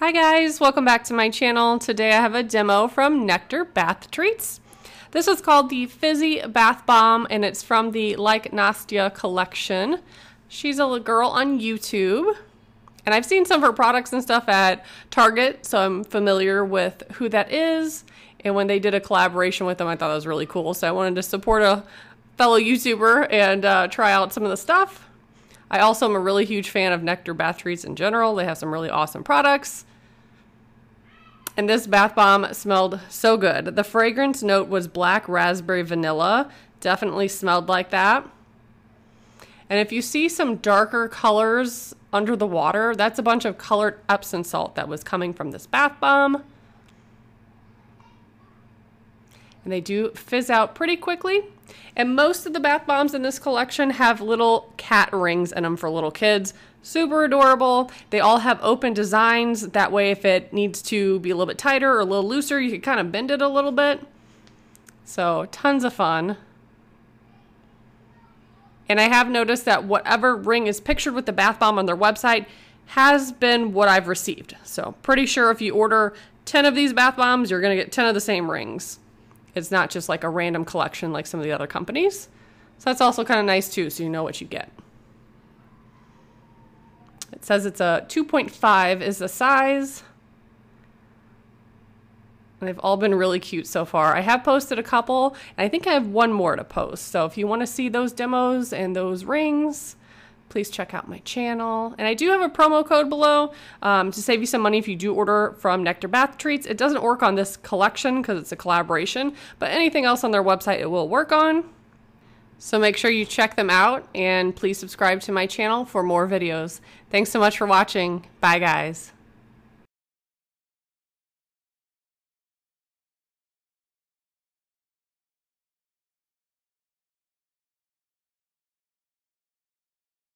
Hi guys, welcome back to my channel. Today I have a demo from Nectar Bath Treats. This is called the Fizzy Bath Bomb and it's from the Like Nastya collection. She's a girl on YouTube and I've seen some of her products and stuff at Target, so I'm familiar with who that is. And when they did a collaboration with them, I thought that was really cool. So I wanted to support a fellow YouTuber and try out some of the stuff. I also am a really huge fan of Nectar Bath Treats in general. They have some really awesome products. And this bath bomb smelled so good. The fragrance note was black raspberry vanilla. Definitely smelled like that. And if you see some darker colors under the water, that's a bunch of colored Epsom salt that was coming from this bath bomb. And they do fizz out pretty quickly. And most of the bath bombs in this collection have little cat rings in them for little kids. Super adorable. They all have open designs. That way if it needs to be a little bit tighter or a little looser, you can kind of bend it a little bit. So tons of fun. And I have noticed that whatever ring is pictured with the bath bomb on their website has been what I've received. So pretty sure if you order 10 of these bath bombs, you're going to get 10 of the same rings. It's not just like a random collection like some of the other companies. So that's also kind of nice too, so you know what you get. It says it's a 2.5 is the size. And they've all been really cute so far. I have posted a couple, and I think I have one more to post. So if you want to see those demos and those rings, please check out my channel. And I do have a promo code below to save you some money if you do order from Nectar Bath Treats. It doesn't work on this collection because it's a collaboration, but anything else on their website it will work on. So make sure you check them out and please subscribe to my channel for more videos. Thanks so much for watching. Bye guys.